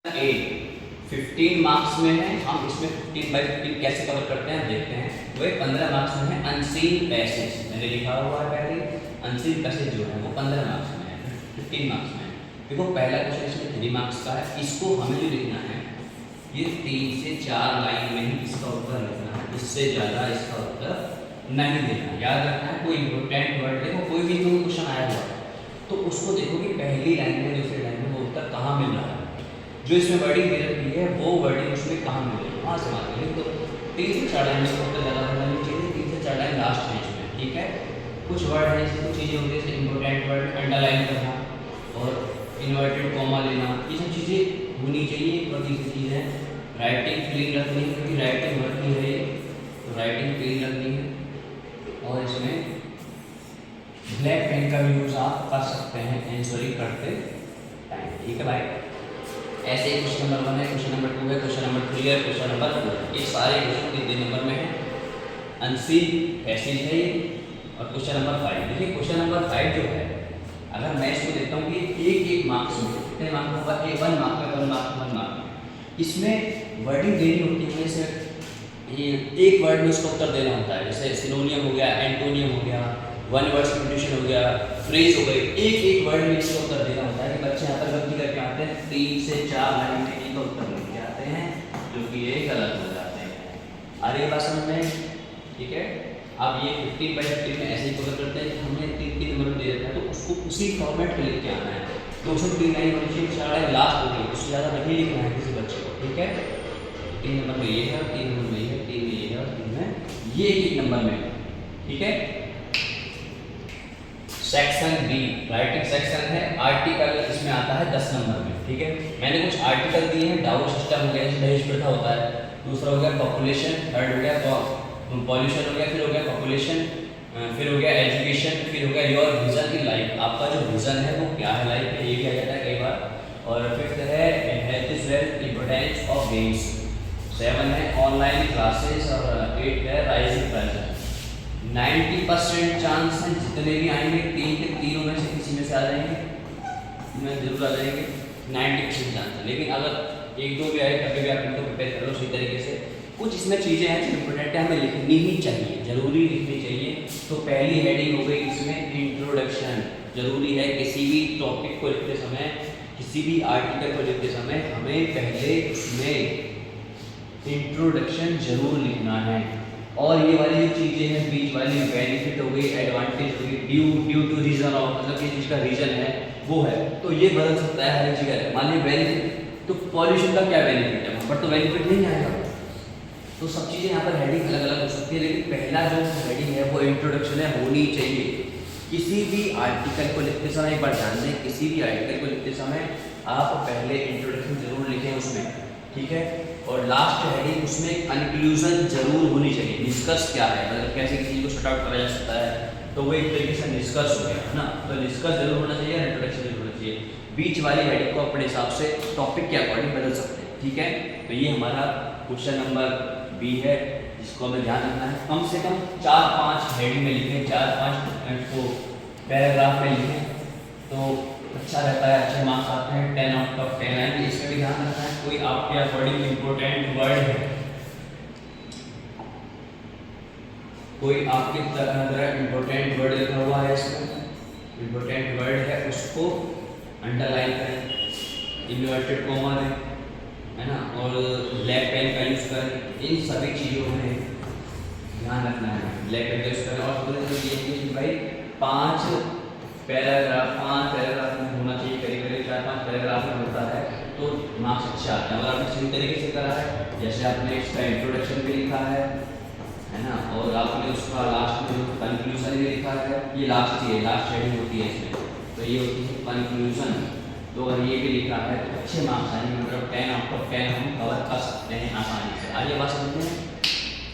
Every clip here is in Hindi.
ए 15 मार्क्स में है, हम इसमें 15/15 कैसे कवर करते हैं देखते हैं। वही 15 मार्क्स में है अनसीन पैसेज, मैंने लिखा हुआ है पहले। अनसीन पैसेज जो है वो 15 मार्क्स में है, 15 मार्क्स में है। देखो पहला क्वेश्चन इसमें 3 मार्क्स का है, इसको हमें जो लिखना है ये 3 से 4 लाइन में ही इसका उत्तर लिखना है, इससे ज़्यादा इसका उत्तर नहीं देना। याद रखना है कोई इंपॉर्टेंट वर्ड देखो, कोई भी क्वेश्चन आया हुआ तो उसको देखो कि पहली लाइन में दूसरी लाइन में वो उत्तर कहाँ मिल रहा है, जो इसमें वर्डिंग दे रखी है वो वर्डिंग उसमें कहाँ मिलेगी वहाँ से मान लीजिए। तो 3 से 4 लाइन में उत्तर ज़्यादा बनानी चाहिए, 3 से 4 लाइन लास्ट पेज में, ठीक है। कुछ वर्ड है जैसे कुछ चीज़ें होती है जैसे इंपॉर्टेंट वर्ड अंडरलाइन करना और इन्वर्टेड कॉमा लेना, ये सब चीज़ें होनी चाहिए। और तीसरी चीज़ है राइटिंग क्लीन रखनी है, क्योंकि राइटिंग वर्ड की है तो राइटिंग क्लीन रखनी है। और इसमें ब्लैक पेन का भी यूज़ आप कर सकते हैं आंसरिंग करते टाइम, ठीक है भाई। ऐसे ही क्वेश्चन नंबर 1 है, क्वेश्चन नंबर 2 है, क्वेश्चन नंबर 3 है, क्वेश्चन नंबर 4, ये सारे क्वेश्चन 3 नंबर में है। अनसीन पैसेज है ये। और क्वेश्चन नंबर 5 देखिए, क्वेश्चन नंबर 5 जो है अगर मैं इसको देखता हूँ कि एक मार्क्स में कितने मार्क्स होगा, 1 मार्क में 1 मार्क 1 मार्क। इसमें वर्डिंग देनी होती है, जैसे ये एक वर्ड में उसका उत्तर देना होता है, जैसे सिनोनियम हो गया, एंटोनियम हो गया, वन वर्ड सब्स्टिट्यूशन हो गया, फ्रेज हो गई, एक वर्ड में इसका उत्तर देना होता है। कि बच्चे यहाँ पर गलती करके आते हैं 3 से 4 लाइन में एक उत्तर लिख के आते हैं जो कि ये गलत हो जाते हैं। अरे बात समझ में, ठीक है। अब ये 15/15 में ऐसे ही कवर करते हैं कि हमने 3 नंबर में दे रखा है तो उसको उसी फॉर्मेट में लिख के आना है। 203 लाइन होनी चाहिए, 4 लाइन लास्ट हो गई, उससे ज़्यादा नहीं लिखना है किसी बच्चे को, ठीक है। 3 नंबर में ये है, 3 नंबर में ये है, 3 में ये है और 3 में ये 1 नंबर में, ठीक है। सेक्शन बी राइटिंग सेक्शन है, आर्टिकल इसमें आता है 10 नंबर में, ठीक है। मैंने कुछ आर्टिकल दिए हैं, डाउट सिस्टम हो गया, दहेज प्रथा होता है, दूसरा हो गया पॉपुलेशन, थर्ड हो गया पॉल्यूशन हो गया, फिर हो गया पॉपुलेशन, फिर हो गया एजुकेशन, फिर हो गया योर विजन इन लाइफ, आपका जो विजन है वो क्या है लाइफ में, ये भी आ जाता है कई बार। और फिफ्थ है health is wealth, importance of games, 7 है ऑनलाइन क्लासेस और 8 है राइजिंग प्राइसेस। 90% चांस है जितने भी आएंगे 3 के तीनों में से किसी में से आ जाएंगे, इनमें जरूर आ जाएंगे, 90% चांस है। लेकिन अगर 1-2 भी आए कभी भी आप इनको प्रिपेयर कर लो सही तरीके से। कुछ इसमें चीज़ें हैं जो इम्पोर्टेंट है, हमें लिखनी ही चाहिए, जरूरी लिखनी चाहिए। तो पहली हेडिंग हो गई इसमें इंट्रोडक्शन, जरूरी है किसी भी टॉपिक को लिखते समय, किसी भी आर्टिकल को लिखते समय हमें पहले उसमें इंट्रोडक्शन जरूर लिखना है। और ये वाली जो चीज़ें हैं बीच वाली, बेनिफिट हो गई, एडवांटेज हो गई, ड्यू टू रीजन ऑफ, मतलब ये जिसका रीजन है वो है, तो ये बदल सकता है हर एक जगह। मान लीजिए बेनिफिट, तो पॉल्यूशन का क्या बेनिफिट है, वहाँ पर तो बेनिफिट नहीं आएगा। तो सब चीज़ें यहाँ पर हेडिंग अलग अलग हो सकती है, लेकिन पहला जो हेडिंग है वो इंट्रोडक्शन है, होनी चाहिए। किसी भी आर्टिकल को लिखते समय एक बार ध्यान दें, किसी भी आर्टिकल को लिखते समय आप पहले इंट्रोडक्शन जरूर लिखें उसमें, ठीक है। और लास्ट हेडिंग उसमें कंक्लूजन जरूर होनी चाहिए, निष्कर्ष क्या है, मतलब कैसे किसी को शॉर्ट आउट करा जा सकता है, तो वो एक तरीके से निष्कर्ष हो गया है ना। तो निष्कर्ष जरूर होना चाहिए, इंट्रोडक्शन जरूर होना चाहिए। बीच वाली हेडिंग को अपने हिसाब से टॉपिक के अकॉर्डिंग बदल सकते हैं, ठीक है। तो ये हमारा क्वेश्चन नंबर बी है, जिसको हमें ध्यान रखना है। कम से कम 4-5 हेडिंग में लिखें, 4-5 को पैराग्राफ में लिखें तो अच्छा रहता है, अच्छे मार्क्स आते हैं, 10 आउट ऑफ 10 आएंगे। इसमें भी ध्यान रखना है कोई आपके अकॉर्डिंग इंपॉर्टेंट वर्ड है, कोई आपकी तरह इंपॉर्टेंट वर्ड लिखा हुआ है, इसमें इंपॉर्टेंट वर्ड है उसको अंडरलाइन करें, इन्वर्टेड कॉमा दें, है ना, और ब्लैक पेन का यूज़ करें। इन सभी चीज़ों में ध्यान रखना है, ब्लैक पेन का यूज़ करें। और ये भाई 5 पैराग्राफ में होना चाहिए, करीब 4-5 पैराग्राफ में होता है तो मार्क्स अच्छे आते हैं। अगर आपने सही तरीके से करा है, जैसे आपने इसका इंट्रोडक्शन भी लिखा है ना, और आपने उसका लास्ट में कंक्लूजन भी लिखा है, ये लास्ट ही है, लास्ट हेडिंग होती है इसमें, तो ये होती है कंक्लूजन। तो अगर ये भी लिखा है तो अच्छे मार्क्स आएंगे, मतलब 10 आउट ऑफ 10 हम कवर कर सकते हैं आसानी से। आइए बात समझते हैं,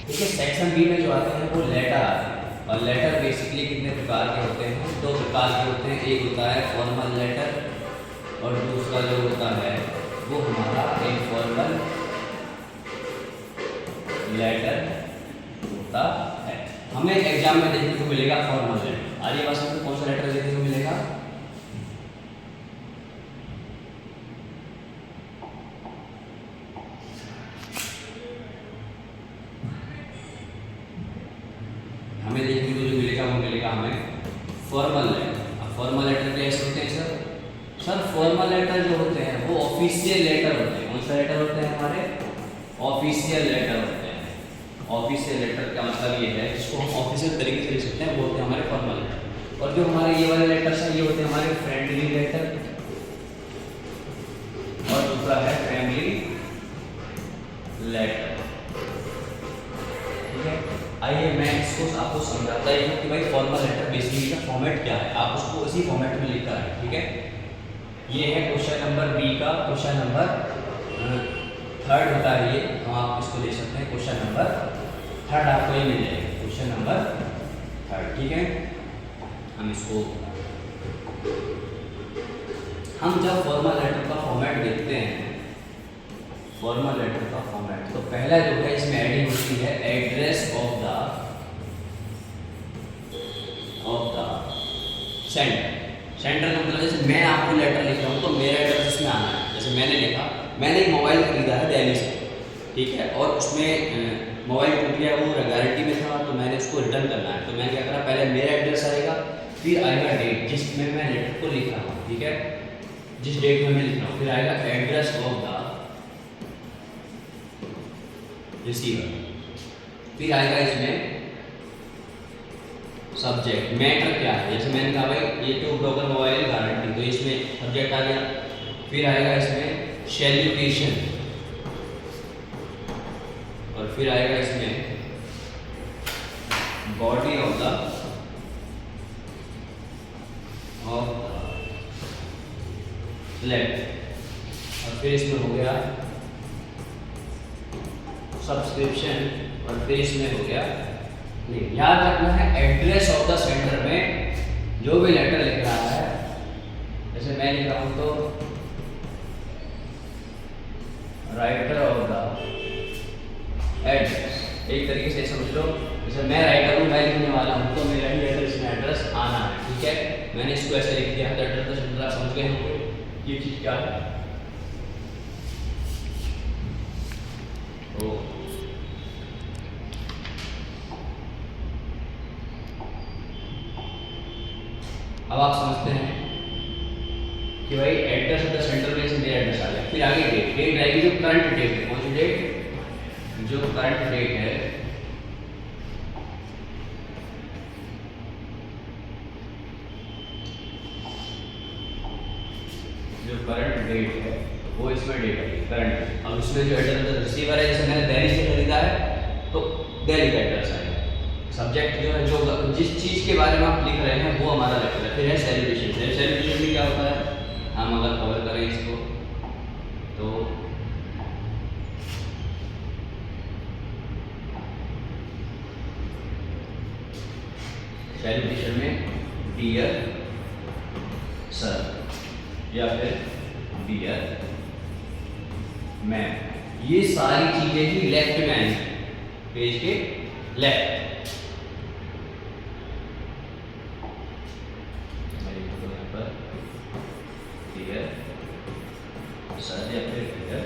ठीक है। सेक्शन बी में जो आते हैं वो लेटर आते हैं, और लेटर बेसिकली कितने प्रकार के होते हैं, 2 प्रकार के होते हैं। एक होता है फॉर्मल लेटर और दूसरा जो होता है वो हमारा इनफॉर्मल लेटर होता है। हमें एग्जाम में देखने को मिलेगा फॉर्मल लेटर। आइए बात समझते हैं कौन सा लेटर देखने को मिलेगा। सर फॉर्मल लेटर जो होते हैं वो ऑफिशियल लेटर होते हैं। कौन सा लेटर होते हैं हमारे? ऑफिशियल लेटर होते हैं। ऑफिशियल लेटर का मतलब ये है जिसको हम ऑफिशियल तरीके से लिख सकते हैं, वो होते हैं हमारे फॉर्मल लेटर। और जो हमारे ये वाले लेटर्स हैं ये होते हैं हमारे फ्रेंडली लेटर, और दूसरा है फैमिली लेटर। ठीक है, आइए मैं इसको आपको समझाता ही हूँ कि भाई फॉर्मल लेटर बेसिकली का फॉर्मेट क्या है, आप उसको उसी फॉर्मेट में लिख कर आए। ठीक है, ये है क्वेश्चन नंबर बी का क्वेश्चन नंबर 3 होता है ये, हम आप इसको ले सकते हैं क्वेश्चन नंबर 3 आपको ये मिल जाएगा, क्वेश्चन नंबर 3। ठीक है, हम इसको हम जब फॉर्मल लेटर का फॉर्मेट देखते हैं, फॉर्मल लेटर का फॉर्मेट, तो पहला जो है इसमें एडिंग होती है address of the sender. Sender का मतलब जैसे मैं आपको लेटर लिख रहा हूँ तो मेरा एड्रेस इसमें आना है। जैसे मैंने लिखा, मैंने एक मोबाइल खरीदा है दिल्ली से, ठीक है, और उसमें मोबाइल टूट गया, वो गारंटी में था, तो मैंने उसको रिटर्न करना है। तो मैंने क्या करा, पहले मेरा एड्रेस आएगा, फिर आएगा डेट जिसमें मैं लेटर को लिख रहा हूँ। ठीक है, जिस डेट में मैं लिख रहा हूँ, फिर आएगा एड्रेस ऑफ द रिसीवर, फिर आएगा इसमें सब्जेक्ट, मैटर क्या है, जैसे मैंने कहा भाई ये तो ब्रोकन मोबाइल गारंटी, तो इसमें सब्जेक्ट आ गया। फिर आएगा इसमें सैल्यूटेशन, और फिर आएगा इसमें बॉडी ऑफ द लेटर, और फिर इसमें हो गया सब्सक्रिप्शन, और फिर इसमें हो गया नहीं। याद रखना है एड्रेस ऑफ द सेंडर में जो भी लेटर लिख रहा है, जैसे मैं लिख रहा हूँ तो राइटर ऑफ द एड्रेस, एक तरीके से समझ लो, जैसे मैं राइटर हूँ, मैं लिखने वाला हूँ, तो मेरा ही एड्रेस में एड्रेस आना है। ठीक है, मैंने इसको ऐसे लिख दिया है, तो एड्रेस द सेंडर, समझ गए होंगे ये चीज क्या है। तो अब आप समझते हैं कि भाई एड्रेस ऑफ द सेंटर में से मेरा एड्रेस आ गया। फिर आगे डेट, डेट आएगी जो करंट डेट है। कौन सी डेट? जो करंट डेट है, जो करंट डेट है वो इसमें डेट है करंट। अब इसमें जो एड्रेस रिसीवर है, जैसे मैंने दिल्ली से खरीदा है तो दिल्ली का एड्रेस आएगा। सब्जेक्ट जो है, जो जिस चीज़ के बारे में आप लिख रहे हैं वो हमारा लेटर है। फिर है सेलिब्रेशन, सेलिब्रेशन में क्या होता है, हम अगर कवर करें इसको तो सेलिब्रेशन में डियर सर या फिर डियर मैम, ये सारी चीजें ही लेफ्ट में आएंगी, पेज के लेफ्ट। सर या फिर डियर,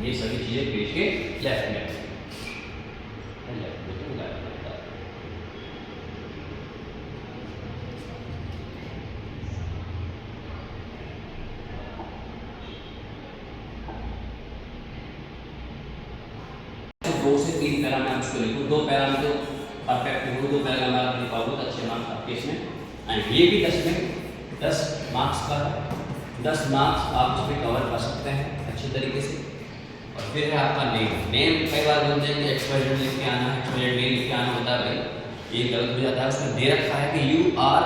ये सभी चीजें पेज के लेफ्ट में आएंगी। लेफ्ट में तो लगाया पड़ता है। दो से 3 पैरा मैं उसको लिखूँ, 2 पैरा में तो परफेक्ट लिखूँ, 2 पैरा में आप लिखाओगे तो अच्छे मार्क्स आपके इसमें आएंगे। ये भी 10 में 10 मार्क्स का 10 मार्क्स आप इसमें कवर कर सकते हैं अच्छे तरीके से। और फिर है आपका नेम। नेम कई बार बोलते हैं कि एक्सपायर्ड लिख के आना है, एक्सपायर्ड नेम लिख के आना होता है, भाई ये गलत हो जाता है। उसमें दे रखा है कि यू आर,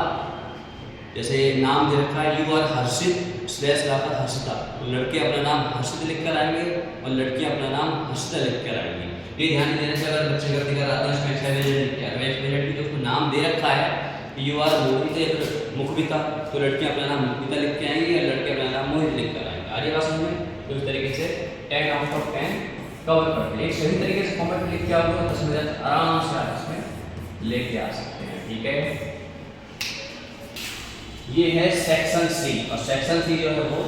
जैसे नाम दे रखा है यू आर हर्षित स्लैश लाकर हर्षिता, तो लड़के अपना नाम हर्षित लिख कर आएंगे और लड़कियां अपना नाम हर्षिता लिख कर आएंगी। ये ध्यान देने से अगर बच्चे गलती कर आते हैं उसमें एक्सपायर्ड भी तो उसको नाम दे रखा है कि यू आर मोहित या फिर मुखबिता, तो लड़कियां अपना नाम मुखबिता लिख के आएंगी या लड़के अपना नाम मोहित लिख कर आएंगे। आगे बात समझ में, तो इस तरीके से 10 आउट ऑफ 10 कवर करते हैं। एक सही तरीके से फॉर्मेट में लिख के आओगे तो 10 मिनट आराम से आप इसमें लेके आ सकते हैं। ठीक है, ये है सेक्शन सी, और सेक्शन सी जो है वो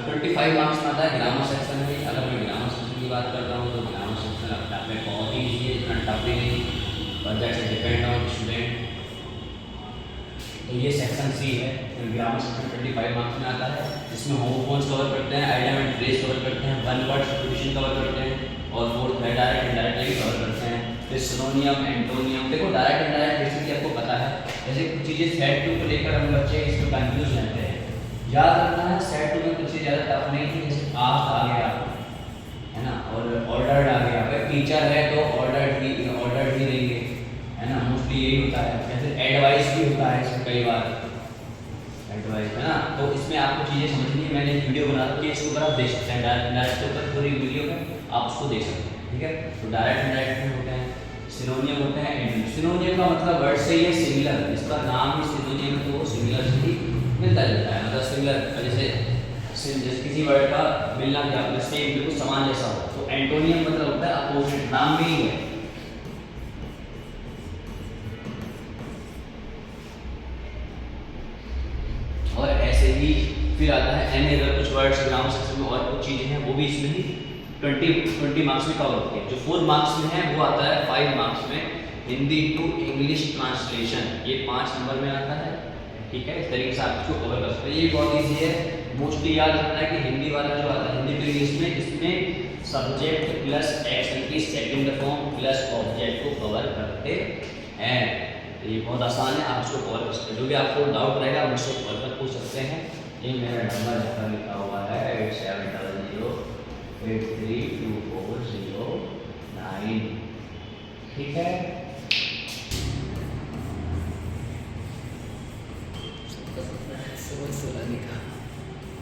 25 मार्क्स में आता है। ग्रामर सेक्शन में, अगर मैं ग्रामर सेक्शन की बात करता हूँ तो ग्रामर सेक्शन अपने आप में बहुत ही ईजी है, इतना टफ भी नहीं, but that's depend on student. तो ये सेक्शन सी है, ग्रामर सेक्शन 25 मार्क्स में आता है, जिसमें होमोफोन्स कवर करते हैं, आइडियम एंड फ्रेज कवर करते हैं, वन वर्ड सब्स्टिट्यूशन कवर करते हैं, और फोर्थ है डायरेक्ट इनडायरेक्ट कवर करते हैं। फिर सिनोनियम, एंटोनियम। देखो डायरेक्ट इनडायरेक्ट बेसिकली आपको पता है, जैसे कुछ चीज़ें सेट टू को लेकर हम बच्चे इसमें कंफ्यूज रहते हैं, याद रखना है सेट टू में कुछ चीज़ ज़्यादा टफ नहीं थी, जैसे आस्ट आ गया है ना, और ऑर्डर्ड आ गया। अगर टीचर है तो ऑर्डर्ड ही देंगे, है ना, मोस्टली यही होता है। जैसे एडवाइस भी होता है इसमें कई बार, एडवाइस है ना। तो इसमें आपको चीज़ें समझनी है, मैंने एक वीडियो बना रखी है, इसके ऊपर आप देख सकते हैं, डायरेक्ट के ऊपर पूरी वीडियो में आप उसको देख सकते हैं, ठीक है। तो डायरेक्ट इनडायरेक्ट में होते हैं, सिनोनियम होते हैं, एंटोनियम। सिनोनियम का मतलब वर्ड से ही है सिमिलर, इसका नाम ही सिनोनियम, तो वो सिमिलर से ही मिलता जुलता है, मतलब सिमिलर, जैसे किसी वर्ड का मिलना क्या सेम बिल्कुल समान जैसा हो। तो एंटोनियम मतलब होता है अपोजिट, नाम भी ही है। और ऐसे ही फिर आता है एन, अगर कुछ वर्ड्स ग्रामर सेक्शन में और कुछ चीज़ें हैं वो भी इसमें ही 20 मार्क्स में कवर होती है। जो 4 मार्क्स में है वो आता है 5 मार्क्स में, हिंदी टू इंग्लिश ट्रांसलेशन, ये 5 नंबर में आता है, ठीक है। इस तरीके से आप इसको कवर कर सकते हैं, ये बहुत ईजी है। मोस्टली याद रखना है कि हिंदी वाला जो आता है, हिंदी टू इंग्लिश में, इसमें सब्जेक्ट प्लस एक्शन की सेकंड फॉर्म प्लस ऑब्जेक्ट को कवर करते हैं। ये बहुत आसान है, आप इसको कवर कर सकते हैं। जो भी आपको डाउट रहेगा आप मुझसे कॉल कर पूछ सकते हैं। ये मेरा नंबर जहाँ लिखा हुआ है 8700832409, ठीक है।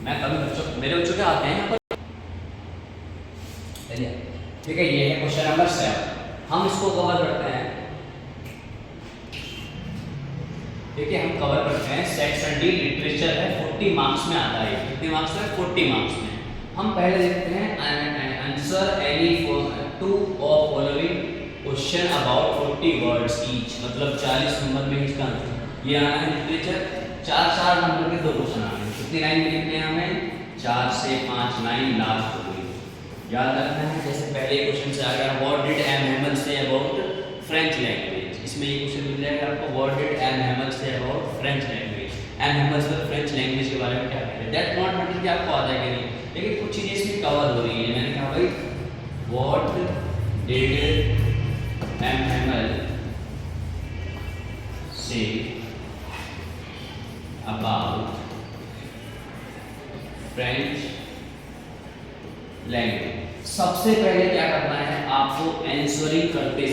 मैं कभी बच्चों, मेरे बच्चों के आते हैं यहाँ पर, चलिए ठीक है। ये है क्वेश्चन नंबर 7, हम इसको कवर करते हैं, देखिए हम कवर करते हैं सेक्शन डी, लिटरेचर है, 40 मार्क्स में आता है। कितने मार्क्स में? 40 मार्क्स में। हम पहले देखते हैं answer any two of following question about 40 words each, मतलब 40 नंबर में इसका आंसर ये आना है। लिटरेचर 4 नंबर के 2 क्वेश्चन आने हैं। कितनी लाइन लिखते हैं हमें? 4 से 5 लाइन लास्ट हो गई, याद रखना है। जैसे पहले क्वेश्चन से आ गया, what did M Hamel say about French language, इसमें ये क्वेश्चन मिल जाएगा आपको, what did M Hamel say about French language. M Hamel say French language के बारे में क्या कहते हैं, दैट नॉट मैटर कि आपको आता है कि नहीं, लेकिन कुछ चीज़ें इसमें कवर हो रही है। मैंने कहा भाई what did M Hamel say about French language. सबसे पहले क्या करना है आपको, आंसरिंग करते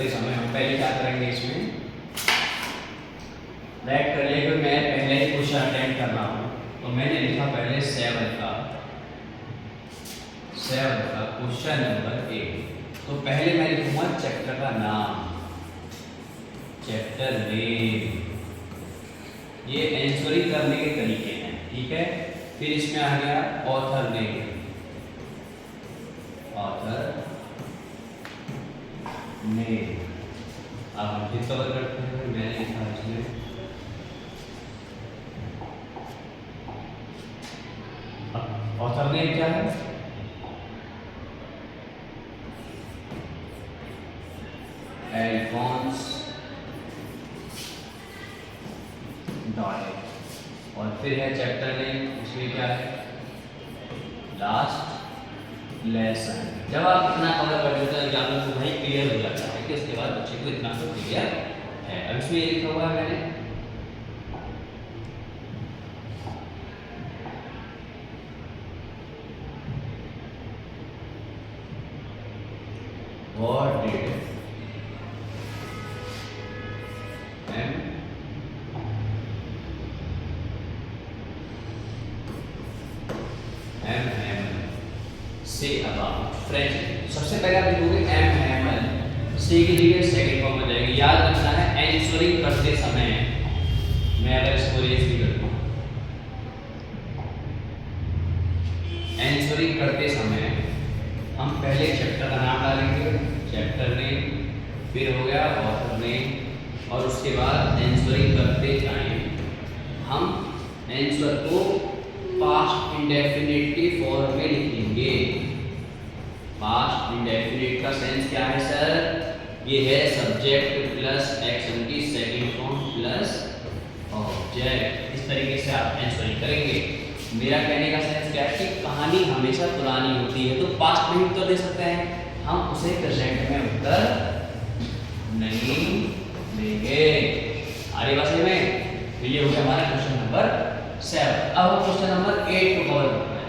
समय हम पहले क्या करेंगे, इसमें राइट कर लिया, मैं पहले ही क्वेश्चन अटेम्प्ट कर रहा हूँ, तो मैंने लिखा पहले 7 का क्वेश्चन नंबर 1। तो पहले मैं लिखूंगा चैप्टर का नाम, चैप्टर नेम, ये आंसरिंग करने के तरीके हैं, ठीक है। फिर इसमें आ गया ऑथर नेम, अब हम फिर कवर करते हैं। मैंने लिखा इसमें ऑथर नेम क्या है, एल्फोंस डॉयल। और फिर है चैप्टर नेम, इसमें क्या है, लास्ट लेसन। जब आप इतना कवर कर देते हैं आप लोग को भाई क्लियर हो जाता है कि उसके बाद बच्चे को इतना तो क्लियर है। अब इसमें ये लिखा हुआ है मैंने what did M Hamel say about French. सबसे पहले आप लिखोगे एम हैमल, से की जगह सेकंड फॉर्म में जाएगी। याद रखना है आंसरिंग करते समय, मैं अगर इसको रेज भी कर दूं, आंसरिंग करते समय हम पहले चैप्टर का नाम डालेंगे, चैप्टर नेम, फिर हो गया ऑथर नेम, और उसके बाद आंसरिंग करते टाइम हम आंसर को पास्ट इंडेफिनिटिव फॉर्म में लिखेंगे, पास्ट इंडेफिनिट का सेंस क्या है सर? ये है सब्जेक्ट प्लस एक्शन की सेकंड फॉर्म प्लस ऑब्जेक्ट। इस तरीके से आप आंसर करेंगे। मेरा कहने का सेंस क्या है कि कहानी हमेशा पुरानी होती है, तो पास्ट में उत्तर दे सकते हैं, हम उसे प्रेजेंट में उत्तर नहीं देंगे। आगे बात में तो ये हो गया हमारा क्वेश्चन नंबर 7। अब क्वेश्चन नंबर 8 को कवर करना है।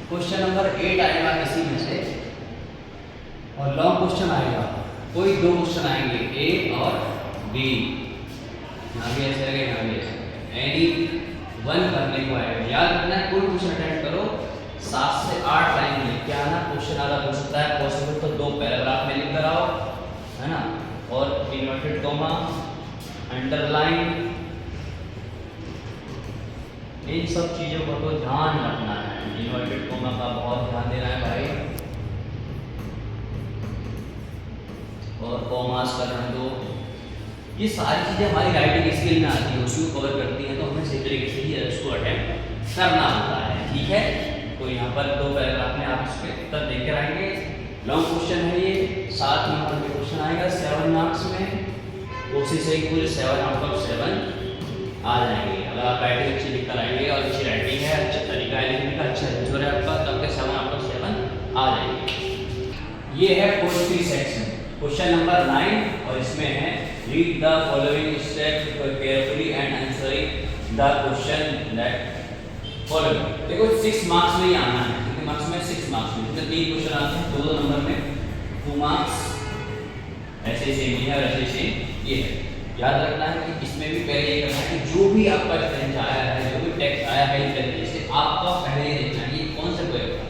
क्वेश्चन नंबर 8 आएगा इसी में से, और लॉन्ग क्वेश्चन आएगा। कोई दो क्वेश्चन आएंगे, ए और बी। यहाँ भी ऐसे लगे, यहाँ भी ऐसे, एनी वन करने को आएगा। याद रखना है, कोई क्वेश्चन अटेंड करो 7 से 8 लाइन में क्या ना क्वेश्चन आधा हो सकता है, पॉसिबल तो 2 पैराग्राफ में लिख कर आओ, है ना। और इन्वर्टेड कॉमा, अंडरलाइन, इन सब चीजों का तो ध्यान रखना है। इन्वर्टेड कॉमा का बहुत ध्यान देना है भाई, और कॉमास का रहने दो। ये सारी चीजें हमारी राइटिंग स्किल में आती है, उसको कवर करती हैं, तो हमें सही तरीके से ही उसको अटेम्प्ट करना होता है। ठीक है, तो यहाँ पर 2 पैराग्राफ में आप इसके उत्तर देकर आएंगे। लॉन्ग क्वेश्चन है ये, साथ में यहाँ पर क्वेश्चन आएगा 7 मार्क्स में। कोशिश है कि पूरे 7 आउट ऑफ 7 आ जाएंगे। अगर आप राइटिंग अच्छी लिख कर आएंगे और अच्छी राइटिंग है, अच्छा तरीका है लिखने का, अच्छा रिजोर है आपका, तब के 7 आउट ऑफ 7 आ जाएंगे। ये है पोएट्री सेक्शन, क्वेश्चन नंबर 9, और इसमें है read the following steps carefully and answering the question that following. देखो 6 मार्क्स में ही आना है। कितने मार्क्स में? 6 मार्क्स में। इसमें 3 क्वेश्चन आते हैं, 2 नंबर में, 2 मार्क्स। ऐसे सेम ही है और ऐसे सेम ये है। याद रखना है कि इसमें भी पहले ये करना है कि जो भी आपका स्टेंज आया है, जो भी टेक्स्ट आया है, इस तरीके से आपका पहले ये देखना है ये कौन सा पोएम था।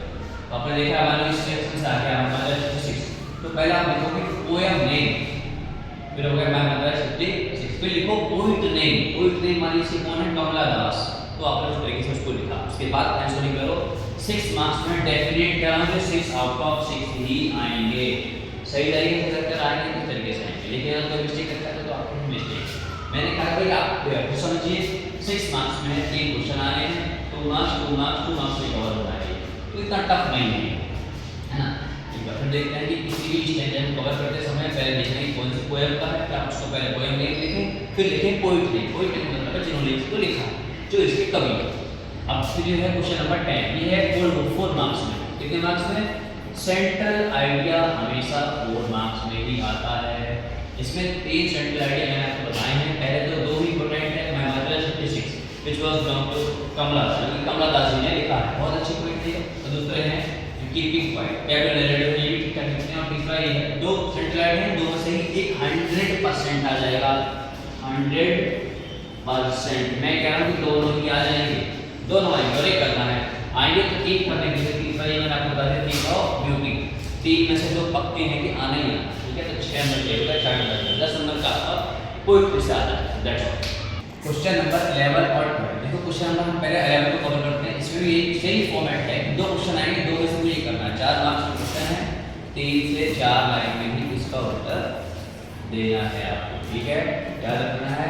तो आपने देखा हमारे इस सेक्शन से आ गया हमारा 6, तो पहले आप लिखोगे पोएम नेम, फिर हो गया मैं मतलब 56, फिर लिखो पोइट नेम। पोइट नेम मान लीजिए कौन है? कमला दास। तो आपने उस तरीके से उसको लिखा। उसके बाद आंसर करो। 6 मार्क्स में डेफिनेट क्या होंगे? 6 आउट ऑफ 6 ही आएंगे। सही तरीके से करके आएंगे, किस तरीके से आएंगे। लेकिन अगर कोई मिस्टेक करता है तो आपको मिस्टेक। मैंने कहा भाई आप फिर समझिए 6 मार्क्स में 3 क्वेश्चन आ रहे हैं, 2 मार्क्स 2 मार्क्स 2 मार्क्स में कवर हो रहा है, तो इतना टफ नहीं है ना। फिर देखते हैं कि किसी भी स्टैंडर्ड कवर करते समय पहले देखना है कौन सी पोएम का है, क्या उसको पहले पोएम नेम लिखें, फिर लिखें पोइट नेम। पोइट नेम मतलब है जिन्होंने इसको लिखा, जो इसके कवि है। अब फिर ये है क्वेश्चन नंबर 10, ये है 4 मार्क्स में। कितने मार्क्स में? सेंट्रल आइडिया हमेशा 4 मार्क्स में ही आता है। इसमें 3 सेंट्रल आइडिया मैंने आपको बताए हैं। पहले तो 2 ही इंपॉर्टेंट है, my mother 56 which was belong to Kamala, Kamala Das ji ने लिखा है, बहुत अच्छी पोएट्री है। और दूसरे हैं कीपिंग क्वाइट, कैपिटल नैरेटिव, ये भी ठीक ठाक लिखते हैं। और तीसरा ये है 2 सेंट्रल आइडिया हैं, 2 में से ही एक 100% आ जाएगा। 100% मैं कह रहा हूँ कि दोनों ही आ जाएंगे, दोनों आएंगे। और एक करना है आएंगे तो एक करने के लिए तीसरा ये मैंने आपको बता दिया, थिंक ऑफ ब्यूटी। 3 में से 2 पक्के हैं कि आना ही आना, ठीक है। तो 6 नंबर ये होगा, 4 नंबर 10 नंबर का आपका पोएट्री से आता है। That's all. क्वेश्चन नंबर 11 और 12। देखो क्वेश्चन नंबर हम पहले 11 को कवर करते हैं। इसमें भी एक सही फॉर्मेट है, 2 क्वेश्चन आएंगे, 2 में से मुझे करना है। 4 मार्क्स का क्वेश्चन है, 3 से 4 लाइन में ही इसका उत्तर देना है आपको, ठीक है। याद रखना है,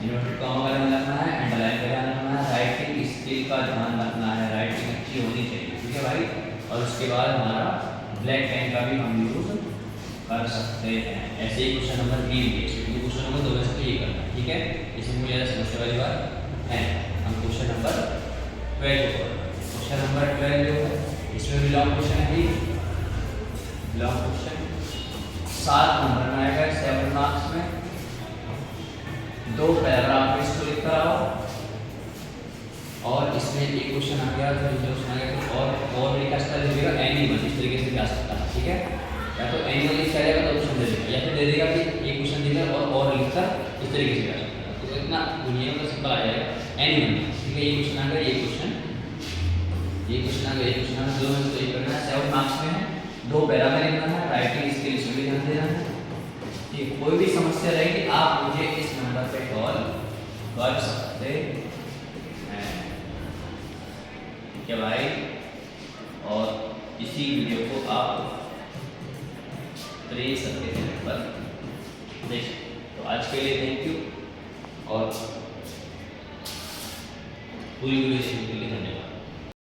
इन्वर्टेड कॉमा का ध्यान रखना है, अंडरलाइन का ध्यान रखना है, राइटिंग स्किल का ध्यान रखना है, राइटिंग अच्छी होनी चाहिए, ठीक है भाई। और उसके बाद हमारा ब्लैक पेन का भी हम यूज कर सकते हैं। ऐसे ही क्वेश्चन नंबर 3 भी, क्वेश्चन नंबर 2 में से ये करना है, ठीक है। इसमें मुझे ज़्यादा समस्या वाली बात है। हम क्वेश्चन नंबर 12 को, क्वेश्चन नंबर 12 जो है इसमें भी लॉन्ग क्वेश्चन है, लॉन्ग क्वेश्चन 7 नंबर में आएगा, 7 मार्क्स में। 2 पैराग्राफ इसको लिख कर आओ। और इसमें एक क्वेश्चन आ गया, जो क्वेश्चन आ गया और लिखा इसका लिखेगा एनिमल, इस तरीके से भी आ सकता है, ठीक है। या तो एनिमल लिख करेगा तो ऑप्शन दे देगा, या फिर दे देगा कि एक क्वेश्चन देगा और लिखकर इस तरीके से आ सकता है। तो इतना दुनिया में सिंपल आ जाएगा एनिमल, ठीक है। ये क्वेश्चन आ गया, ये क्वेश्चन आ गया, ये क्वेश्चन आ गया। 2 में से करना है, 7 मार्क्स में है, 2 पैरा में लिखना है, राइटिंग स्किल इसमें भी ध्यान देना है, ठीक। कोई भी समस्या रहेगी आप मुझे इस नंबर पे कॉल कर सकते हैं, ठीक है भाई। और इसी वीडियो को आप 3 सबके चैनल पर देख। तो आज के लिए थैंक यू, और पूरी वीडियो देखने के लिए धन्यवाद।